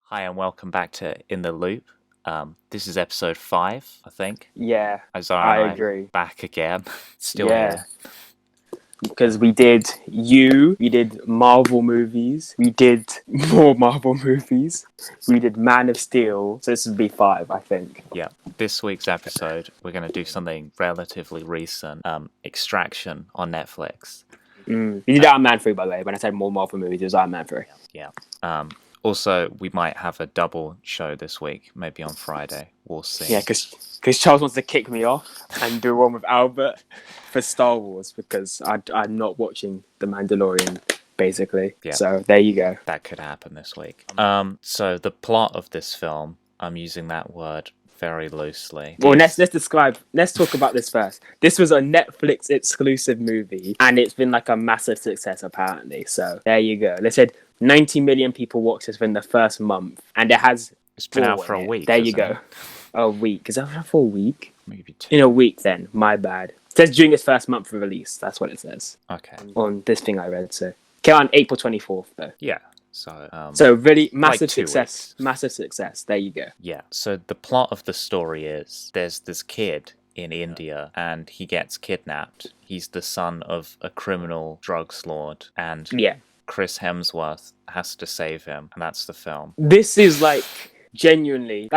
Hi, and welcome back to In the Loop. This is episode 5, I think. Yeah, Isaiah I and I agree. back again. Still Yeah, here. because we did Marvel movies, we did more Marvel movies, we did Man of Steel. So this would be 5, I think. Yeah. This week's episode, we're going to do something relatively recent. Extraction on Netflix. We did Iron Man 3, by the way. When I said more Marvel movies, it was Iron Man 3. Yeah. Also, we might have a double show this week, maybe on Friday. We'll see. Yeah, because Charles wants to kick me off and do one with Albert for Star Wars because I'm not watching The Mandalorian, basically. Yeah. So there you go. That could happen this week. So the plot of this film, I'm using that word very loosely. Well, let's talk about this first. This was a Netflix exclusive movie, and it's been like a massive success apparently. So there you go. They said 90 million people watched this within the first month, and It's been out for a week. There you go. A week. Is that for a week? Maybe 2. In a week, then. My bad. It says during its first month of release. That's what it says. Okay. On this thing I read. So came out on April 24th, though. Yeah. So really massive like 2 success. weeks. Massive success. There you go. Yeah. So the plot of the story is there's this kid in India and he gets kidnapped. He's the son of a criminal drugs lord, and Chris Hemsworth has to save him, and that's the film. This is like genuinely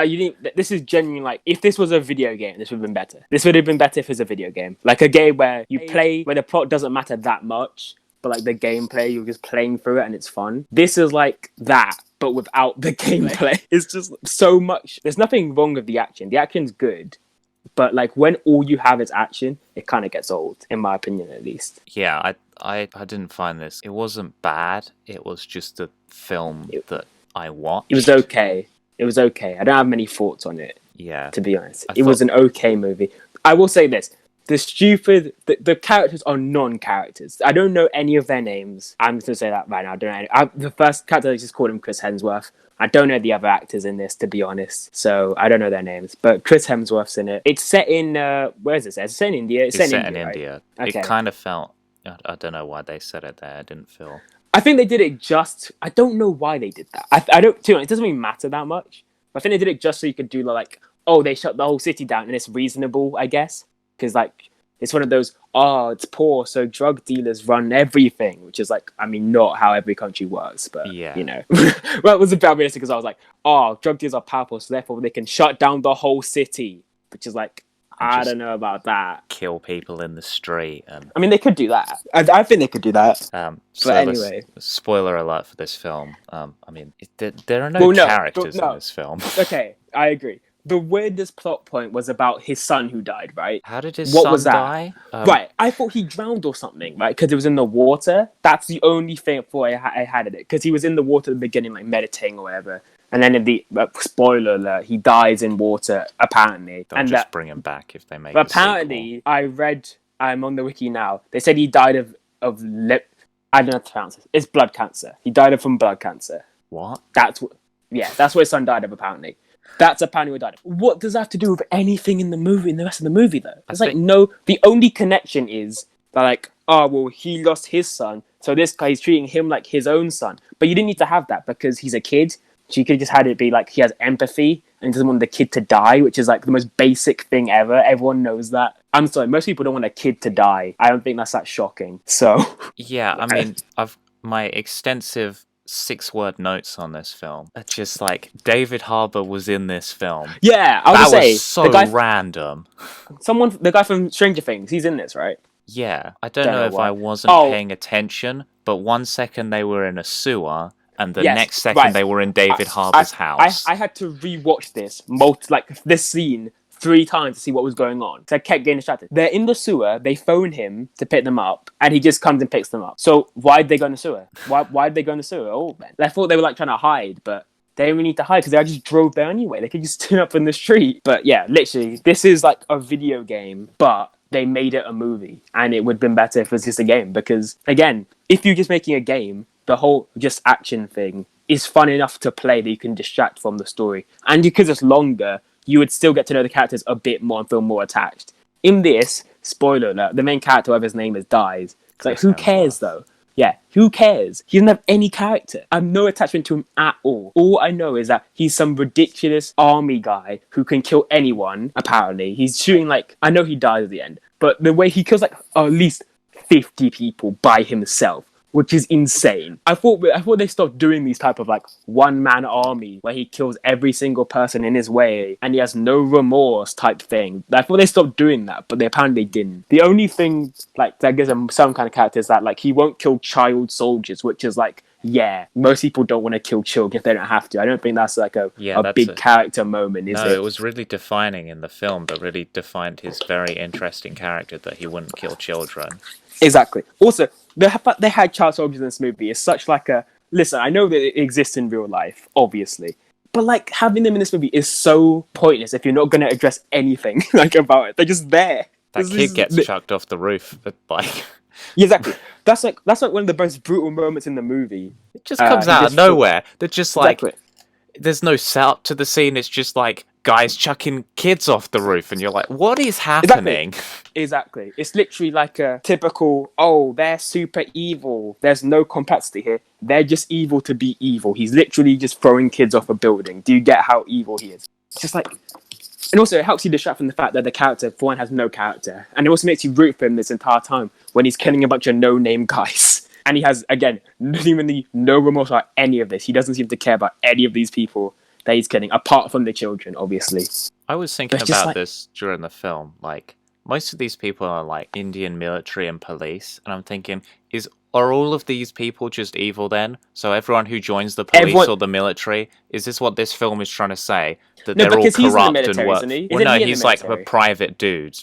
this is genuinely like, if this was a video game, this would have been better. This would have been better if it was a video game, like a game where you play, where the plot doesn't matter that much, but like the gameplay, you're just playing through it and it's fun. This is like that, but without the gameplay. It's just so much. There's nothing wrong with the action. The action's good, but like when all you have is action, it kind of gets old, in my opinion, at least. Yeah, I didn't find this. It wasn't bad. It was just a film that I watched. It was okay. I don't have many thoughts on it. Yeah, to be honest, it was an okay movie. I will say this: the characters are non-characters. I don't know any of their names. I'm just gonna say that right now. I don't know. The first character, I just called him Chris Hemsworth. I don't know the other actors in this, to be honest. So I don't know their names. But Chris Hemsworth's in it. It's set in where is it set? It's set in India. It's set in India. Right? Okay. It kind of felt. I don't know why they said it there. I didn't feel. I think they did it just. I don't know why they did that. I don't. Too. It doesn't really matter that much. I think they did it just so you could do like, oh, they shut the whole city down, and it's reasonable, I guess, because like it's one of those, it's poor, so drug dealers run everything, which is like, I mean, not how every country works, but Yeah. you know, well, it was a bit realistic because I was like, drug dealers are powerful, so therefore they can shut down the whole city, which is like, I don't know about that. Kill people in the street, and I mean, they could do that. I think they could do that. So anyway, spoiler alert for this film. I mean, there are no characters in this film. Okay, I agree. The weirdest plot point was about his son who died, right? How did his son die? Right, I thought he drowned or something, right? Because it was in the water. That's the only thing I had in it. Because he was in the water at the beginning, like meditating or whatever. And then in the spoiler alert, he dies in water, apparently. Don't just bring him back if they make. But apparently, I read. I'm on the wiki now. They said he died of I don't know how to pronounce it. It's blood cancer. He died from blood cancer. What? That's what his son died of, apparently. That's apparently what died of. What does that have to do with anything in the movie, in the rest of the movie, though? It's like, no, the only connection is that, like, he lost his son, so this guy, he's treating him like his own son. But you didn't need to have that because he's a kid. So you could have just had it be like he has empathy and doesn't want the kid to die, which is like the most basic thing ever. Everyone knows that. I'm sorry, most people don't want a kid to die. I don't think that's that shocking. So yeah, I mean, my extensive 6-word notes on this film are just like, David Harbour was in this film. Yeah, that was so random. The guy from Stranger Things, he's in this, right? Yeah, I don't know if I wasn't paying attention, but 1 second they were in a sewer. And the next second they were in David Harbour's house. I had to rewatch this scene 3 times to see what was going on. So I kept getting distracted. They're in the sewer. They phone him to pick them up, and he just comes and picks them up. So why'd they go in the sewer? Why'd they go in the sewer? Oh, man. I thought they were like trying to hide, but they didn't really need to hide because they just drove there anyway. They could just turn up in the street. But yeah, literally, this is like a video game, but they made it a movie, and it would have been better if it was just a game. Because again, if you're just making a game, the whole just action thing is fun enough to play that you can distract from the story. And because it's longer, you would still get to know the characters a bit more and feel more attached. In this, spoiler alert, the main character, whatever his name is, dies. It's like, who cares though? Yeah, who cares? He doesn't have any character. I have no attachment to him at all. All I know is that he's some ridiculous army guy who can kill anyone, apparently. He's shooting like... I know he dies at the end, but the way he kills like at least 50 people by himself, which is insane. I thought they stopped doing these type of like one-man army where he kills every single person in his way and he has no remorse type thing. I thought they stopped doing that, but they apparently didn't. The only thing like that gives him some kind of character is that like he won't kill child soldiers, which is like, yeah, most people don't want to kill children if they don't have to. I don't think that's like a big character moment, is it? No, it was really defining in the film that really defined his very interesting character that he wouldn't kill children. Exactly. Also, the fact they had child soldiers in this movie is such like a... Listen, I know that it exists in real life, obviously. But like having them in this movie is so pointless if you're not going to address anything like about it. They're just there. That kid gets chucked off the roof, but like... Yeah, exactly. That's like one of the most brutal moments in the movie. It just comes out of nowhere. They're just like... Exactly. There's no setup to the scene. It's just like guys chucking kids off the roof, and you're like, what is happening? Exactly. It's literally like a typical, oh, they're super evil. There's no complexity here. They're just evil to be evil. He's literally just throwing kids off a building. Do you get how evil he is? It's just like... And also, it helps you distract from the fact that the character, for one, has no character. And it also makes you root for him this entire time when he's killing a bunch of no-name guys. And he has, again, seemingly no remorse about any of this. He doesn't seem to care about any of these people that he's killing, apart from the children, obviously. I was thinking about this during the film. Like, most of these people are like Indian military and police. And I'm thinking, are all of these people just evil then? So everyone who joins the police or the military, is this what this film is trying to say? That they're all corrupt and work? Well, no, he's like a private dude.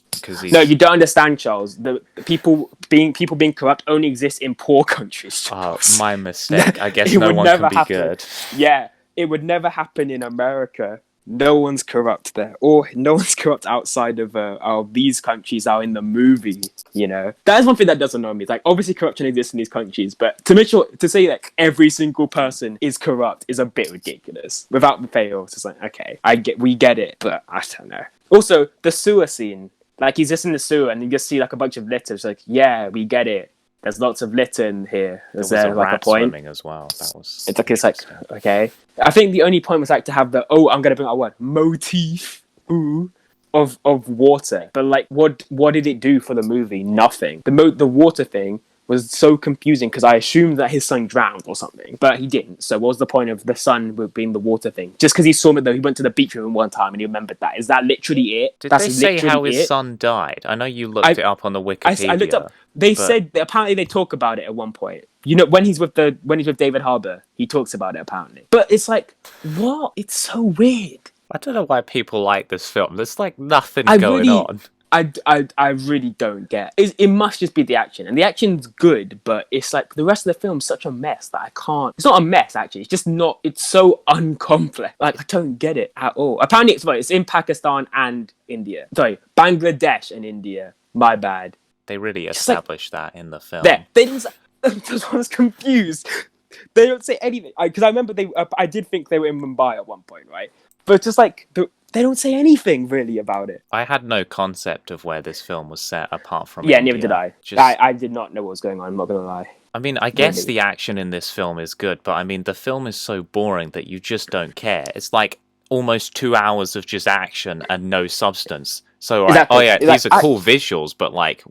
No, you don't understand, Charles. The people being corrupt only exist in poor countries, Charles. Oh, my mistake. I guess no one can be good. Yeah, it would never happen in America. No one's corrupt there, or no one's corrupt outside of these countries are in the movie. You know, that is one thing that does annoy me. It's like, obviously corruption exists in these countries, but to say like every single person is corrupt is a bit ridiculous. Without the fails, it's like, okay, we get it, but I don't know. Also, the sewer scene, like he's just in the sewer and you just see like a bunch of litter. It's like, yeah, we get it. There's lots of litter in here. Is there like a point? Swimming as well. That was. It's like okay. I think the only point was like to have the I'm gonna bring out one motif of water. But like, what did it do for the movie? Nothing. The water thing was so confusing because I assumed that his son drowned or something, but he didn't. So what was the point of the son being the water thing? Just because he saw it though, he went to the beach with him one time and he remembered that. Is that literally it? Did they say how his son died? I know you looked it up on the Wikipedia. I looked up. They said that apparently they talk about it at one point. You know, when he's with David Harbour, he talks about it apparently. But it's like, what? It's so weird. I don't know why people like this film. There's like nothing going on. I really don't get. It must just be the action, and the action's good, but it's like the rest of the film's such a mess that I can't. It's not a mess actually. It's just not. It's so uncomplex. Like I don't get it at all. Apparently, it's in Pakistan and India. Sorry, Bangladesh and India. My bad. They really established that in the film. They didn't. I was confused. They don't say anything because I remember I did think they were in Mumbai at one point, right? But just like they don't say anything really about it. I had no concept of where this film was set apart from India. Neither did I. I did not know what was going on, I'm not gonna lie. I mean, I guess the action in this film is good, but I mean, the film is so boring that you just don't care. It's like almost 2 hours of just action and no substance. So, exactly. These are cool visuals, but like,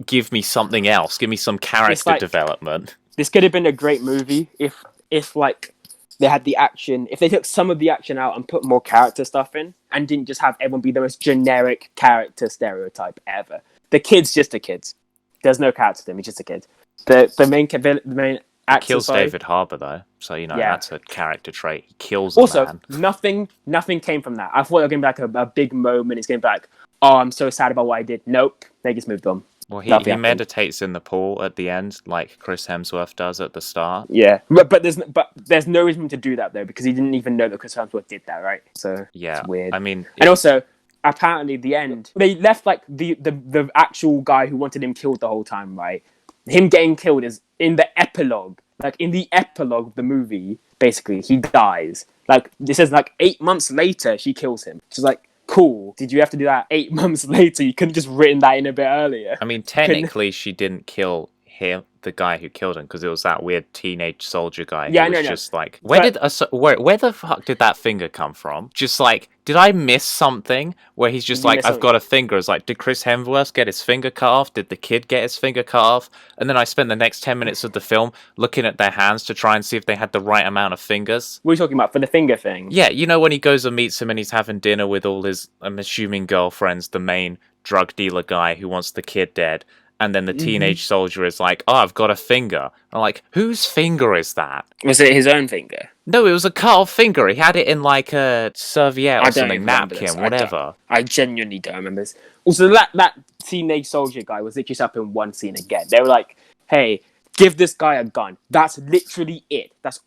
give me something else. Give me some character development. This could have been a great movie if like they had the action, if they took some of the action out and put more character stuff in and didn't just have everyone be the most generic character stereotype ever. The kid's just a kid. There's no character to him. He's just a kid. The main actor kills David Harbour though, so you know that's a character trait. He kills a man. Nothing came from that. I thought it was going to be like a big moment. It's going to be like, oh, I'm so sad about what I did. Nope, they just moved on. Well, he meditates in the pool at the end, like Chris Hemsworth does at the start. Yeah, but there's no reason to do that though, because he didn't even know that Chris Hemsworth did that, right? So yeah, it's weird. I mean, and also apparently the end they left like the actual guy who wanted him killed the whole time, right? Him getting killed is in the epilogue. Like in the epilogue of the movie, basically he dies. Like this is like 8 months later she kills him. She's like, cool. Did you have to do that 8 months later? You couldn't just written that in a bit earlier. I mean, technically, she didn't kill the guy who killed him, because it was that weird teenage soldier guy Yeah, who was just like, where the fuck did that finger come from? Just like, did I miss something? Where he's just like, I've got a finger. It's like, did Chris Hemsworth get his finger cut off? Did the kid get his finger cut off? And then I spent the next 10 minutes of the film looking at their hands to try and see if they had the right amount of fingers. What are you talking about, for the finger thing? Yeah, you know when he goes and meets him and he's having dinner with all his, I'm assuming, girlfriends, the main drug dealer guy who wants the kid dead. And then the teenage soldier is like, oh, I've got a finger. I'm like, whose finger is that? Was it his own finger? No, it was a cut-off finger. He had it in like a serviette or something, napkin, whatever. I genuinely don't remember this. Also, that teenage soldier guy was literally up in one scene again. They were like, hey, give this guy a gun. That's literally it. That's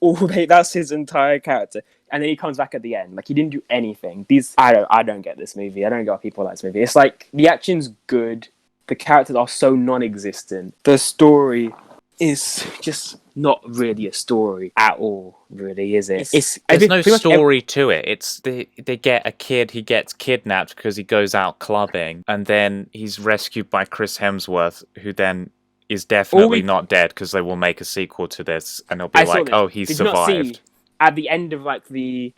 that's his entire character. And then he comes back at the end. Like, he didn't do anything. I don't get this movie. I don't get why people like this movie. It's like, the action's good. The characters are so non-existent. The story is just not really a story at all, really, is it? There's no story to it. It's they get a kid, he gets kidnapped because he goes out clubbing, and then he's rescued by Chris Hemsworth, who then is definitely not dead, because they will make a sequel to this, and it'll be like, oh, he's survived. At the end of like the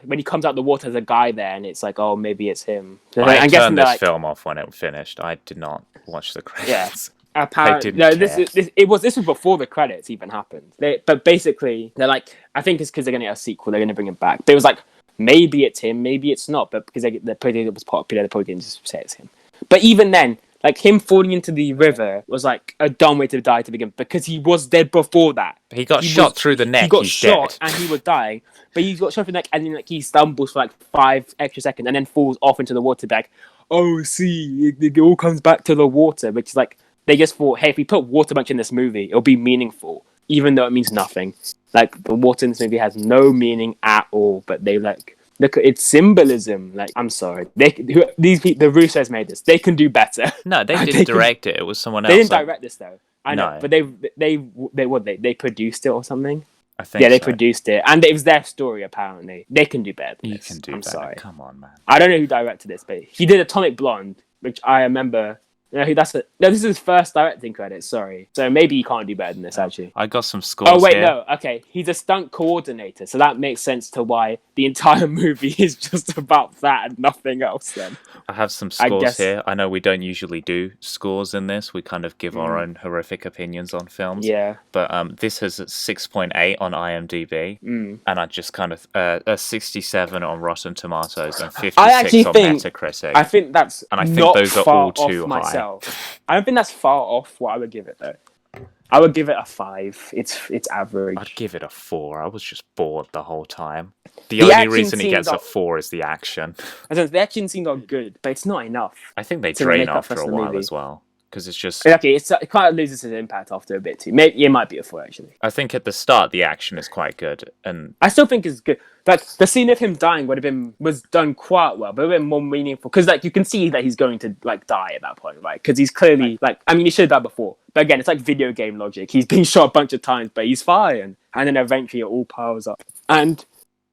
when he comes out the water, there's a guy there, and it's like, oh, maybe it's him. I turned this film off when it finished. I did not watch the credits. Yeah. Apparently, no. This was before the credits even happened. But basically, they're like, I think it's because they're gonna get a sequel. They're gonna bring him back. But it was like, maybe it's him, maybe it's not. But because it was popular, they're probably gonna just say it's him. But even then, like, him falling into the river was like a dumb way to die to begin, because he was dead before that. He got shot through the neck. He got shot and he was dying. But he got shot through the neck, and then like he stumbles for like 5 extra seconds and then falls off into the water. Like, oh, see, it all comes back to the water, which is like, they just thought, hey, if we put water bunch in this movie, it'll be meaningful, even though it means nothing. Like, the water in this movie has no meaning at all, but they like, look at its symbolism. Like, I'm sorry, these people, the Russos made this. They can do better. No, they didn't direct it. It was someone else. They didn't direct this though. I know, but they produced it or something. I think. Yeah, they produced it, and it was their story. Apparently, they can do better than this. You can do better. Sorry. Come on, man. I don't know who directed this, but he did Atomic Blonde, which I remember. No, this is his first directing credit, sorry. So maybe he can't do better than this, actually. I got some scores. Oh, wait, here. no, okay. He's a stunt coordinator, so that makes sense to why the entire movie is just about that and nothing else, then. I have some scores here. I know we don't usually do scores in this. We kind of give our own horrific opinions on films. Yeah. But this has a 6.8 on IMDb, and I just kind of a 67 on Rotten Tomatoes and 56 on Metacritic. I think that's and I think those are all too high. I don't think that's far off what I would give it, though. I would give it a 5. It's average. I'd give it a 4. I was just bored the whole time. The only reason it gets a 4 is the action. The action scenes are good, but it's not enough. I think they drain after a while as well. Because it's just... Okay, it kind of loses its impact after a bit too. Maybe it might be a 4, actually. I think at the start, the action is quite good. And I still think it's good. Like, the scene of him dying was done quite well, but a bit more meaningful. Because, like, you can see that he's going to, like, die at that point, right? Because he's clearly, like... I mean, he should have died before. But again, it's like video game logic. He's been shot a bunch of times, but he's fine. And then eventually it all piles up. And...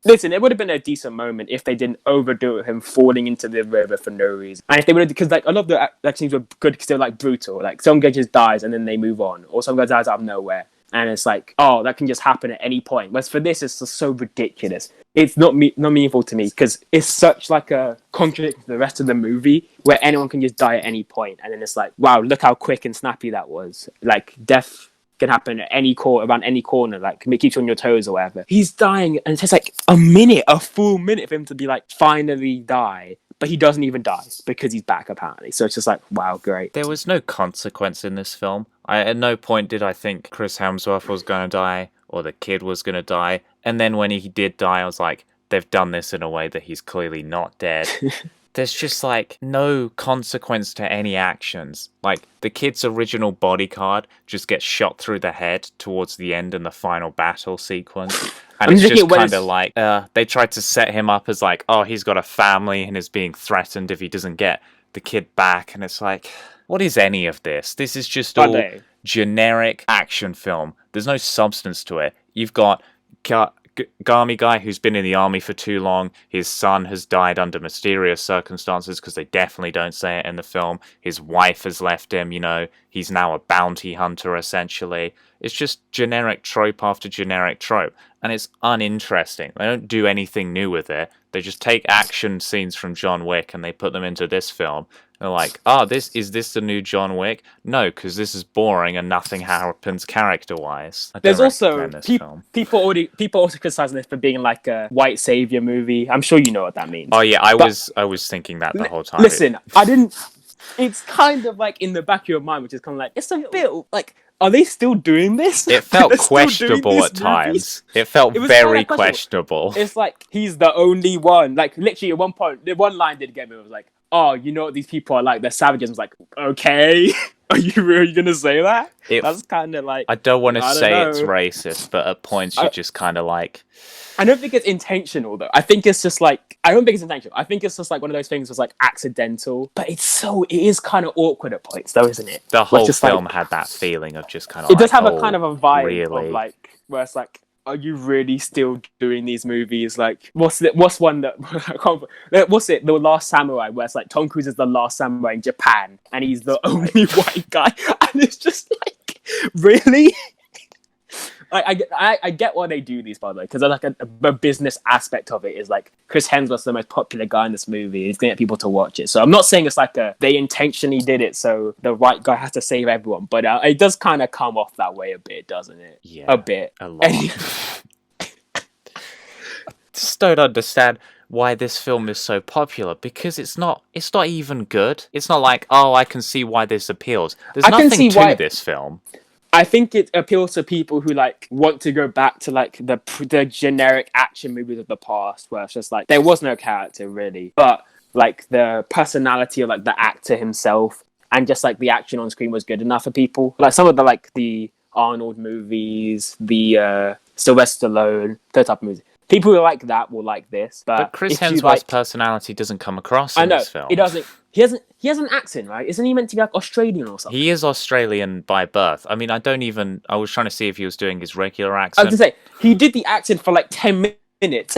listen, it would have been a decent moment if they didn't overdo it with him falling into the river for no reason. And if they would have, because like a lot of the actions were good because they're like brutal. Like some guy just dies and then they move on, or some guy dies out of nowhere, and it's like, oh, that can just happen at any point. Whereas for this, it's just so ridiculous. It's not meaningful to me because it's such like a contradiction to the rest of the movie where anyone can just die at any point, and then it's like, wow, look how quick and snappy that was. Like death can happen at any around any corner, like it keeps you on your toes or whatever. He's dying, and it takes like a full minute for him to be like finally die, but he doesn't even die because he's back apparently. So it's just like, wow, great. There was no consequence in this film. At no point did I think Chris Hemsworth was going to die or the kid was going to die. And then when he did die, I was like, they've done this in a way that he's clearly not dead. There's just, like, no consequence to any actions. Like, the kid's original bodyguard just gets shot through the head towards the end in the final battle sequence. And it's just kind of like, they tried to set him up as, like, oh, he's got a family and is being threatened if he doesn't get the kid back. And it's like, what is any of this? This is just all generic action film. There's no substance to it. You've got army guy who's been in the army for too long. His son has died under mysterious circumstances because they definitely don't say it in the film. His wife has left him, he's now a bounty hunter, essentially. It's just generic trope after generic trope, and it's uninteresting. They don't do anything new with it. They just take action scenes from John Wick and they put them into this film. They're like, is this the new John Wick? No, because this is boring and nothing happens character-wise. There's also people also criticizing this for being like a white savior movie. I'm sure you know what that means. Oh yeah, I was thinking that the whole time. Listen, I didn't. It's kind of like in the back of your mind, which is kind of like it's a bit like. Are they still doing this? It felt questionable at times. It felt very questionable. It's like he's the only one. Like literally at one point, the one line did get me. It was like, "Oh, you know what these people are like? They're savages." I was like, "Okay, are you really gonna say that?" That's kind of like. I don't want to say it's racist, but at points you're just kind of like. I don't think it's intentional though. I think it's just like I don't think it's intentional. I think it's just like one of those things that's like accidental. But it is kind of awkward at points though, isn't it? The whole film had that feeling of just kind of. It does have a kind of a vibe of like where it's like, are you really still doing these movies? Like, what's one that what's it? The Last Samurai, where it's like Tom Cruise is the last samurai in Japan, and he's the only white guy, and it's just like, really. I get why they do these, by the way, because like a business aspect of it is like Chris Hemsworth's the most popular guy in this movie. He's gonna get people to watch it. So I'm not saying it's like they intentionally did it so the right guy has to save everyone, but it does kind of come off that way a bit, doesn't it? Yeah, a bit, a lot. I just don't understand why this film is so popular, because it's not even good. It's not like, I can see why this appeals. There's nothing to this film. I think it appeals to people who like want to go back to like the generic action movies of the past, where it's just like there was no character really, but like the personality of like the actor himself and just like the action on screen was good enough for people. Like some of the Arnold movies, the Sylvester Stallone, those type of movies. People who like that will like this, but Chris Hemsworth's personality doesn't come across in this film. He doesn't. He has an accent, right? Isn't he meant to be like Australian or something? He is Australian by birth. I mean, I was trying to see if he was doing his regular accent. I was gonna say he did the accent for like 10 minutes.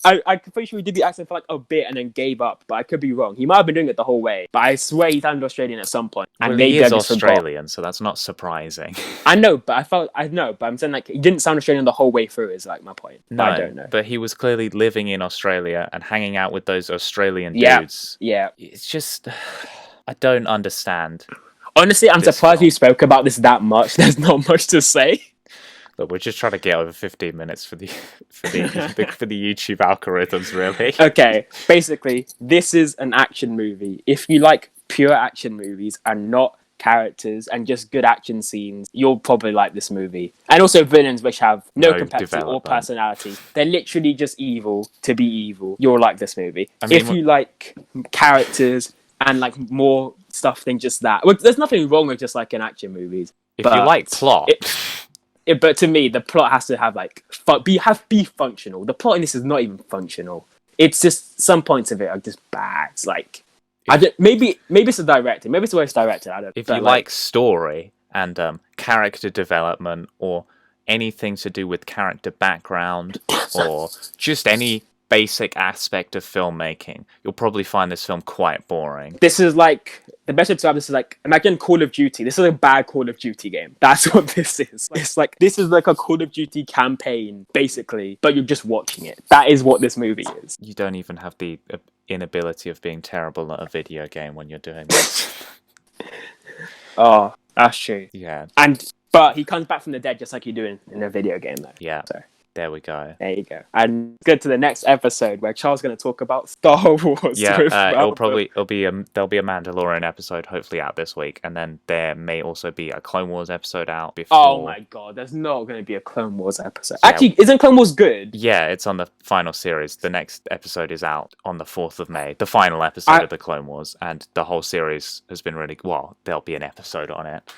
I'm pretty sure he did the accent for like a bit and then gave up, but I could be wrong. He might have been doing it the whole way, but I swear he sounded Australian at some point. And he is Australian, so that's not surprising. I know, but I'm saying like he didn't sound Australian the whole way through. Is like my point. No, I don't know. But he was clearly living in Australia and hanging out with those Australian dudes. Yeah. It's just I don't understand. Honestly, I'm surprised you spoke about this that much. There's not much to say. Look, we're just trying to get over 15 minutes for the YouTube algorithms, really. Okay, basically, this is an action movie. If you like pure action movies and not characters and just good action scenes, you'll probably like this movie. And also villains which have no complexity or personality. They're literally just evil to be evil. You'll like this movie. I mean, if you like characters and like more stuff than just that. Well, there's nothing wrong with just like an action movies. If you like plot... but to me, the plot has to have like be functional. The plot in this is not even functional. It's just some points of it are just bad. It's like maybe it's the director. Maybe it's the way it's directed. I don't. If you like story and character development or anything to do with character background or just any basic aspect of filmmaking, you'll probably find this film quite boring. This is like the best way to describe this is like imagine Call of Duty. This is a bad Call of Duty game. That's what this is. It's like this is like a Call of Duty campaign basically, but you're just watching it. That is what this movie is. You don't even have the inability of being terrible at a video game when you're doing this. Oh, that's true. Yeah. But he comes back from the dead just like you do in a video game though. Yeah. So. There we go. There you go. And go to the next episode where Charles is going to talk about Star Wars. Yeah, there'll be a Mandalorian episode hopefully out this week, and then there may also be a Clone Wars episode out before. Oh my god, there's not going to be a Clone Wars episode. Yeah. Actually, isn't Clone Wars good? Yeah, it's on the final series. The next episode is out on the 4th of May, the final episode of the Clone Wars, and the whole series has been really there'll be an episode on it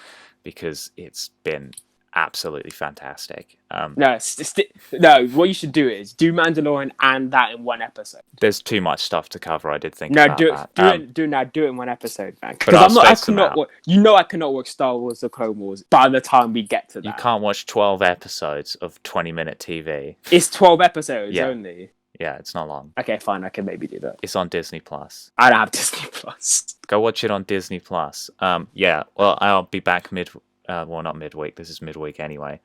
because it's been absolutely fantastic. No, what you should do is do Mandalorian and that in one episode. There's too much stuff to cover. I did think about that. Do it in one episode, man. Because I cannot watch Star Wars: The Clone Wars by the time we get to that. You can't watch 12 episodes of 20-minute TV. It's 12 episodes only. Yeah, it's not long. Okay, fine. I can maybe do that. It's on Disney Plus. I don't have Disney Plus. Go watch it on Disney Plus. Yeah. Well, I'll be back not midweek. This is midweek anyway.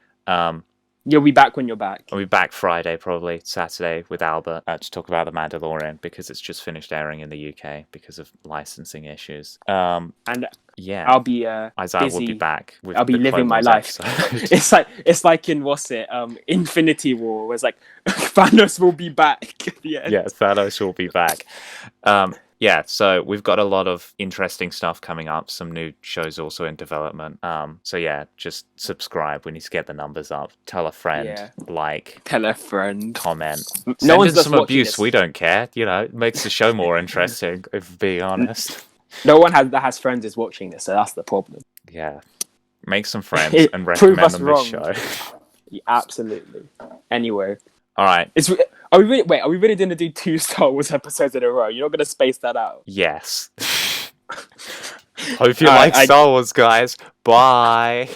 You'll be back when you're back. I'll be back Friday, probably Saturday, with Albert to talk about The Mandalorian because it's just finished airing in the UK because of licensing issues. And yeah, I'll be Isaiah busy. will be back. I'll be living my life. It's like in Infinity War, where it's like Thanos will be back at the end. Yeah, Thanos will be back. Yeah, so we've got a lot of interesting stuff coming up. Some new shows also in development. So yeah, just subscribe. We need to get the numbers up. Tell a friend. Tell a friend. Comment. No one's Send in some abuse. this. We don't care. You know, it makes the show more interesting. If being honest. No one that has friends is watching this, so that's the problem. Yeah, make some friends and recommend them this show. Yeah, absolutely. Anyway. All right. Are we really going to do 2 Star Wars episodes in a row? You're not going to space that out? Yes. Hope you like Star Wars, guys. Bye.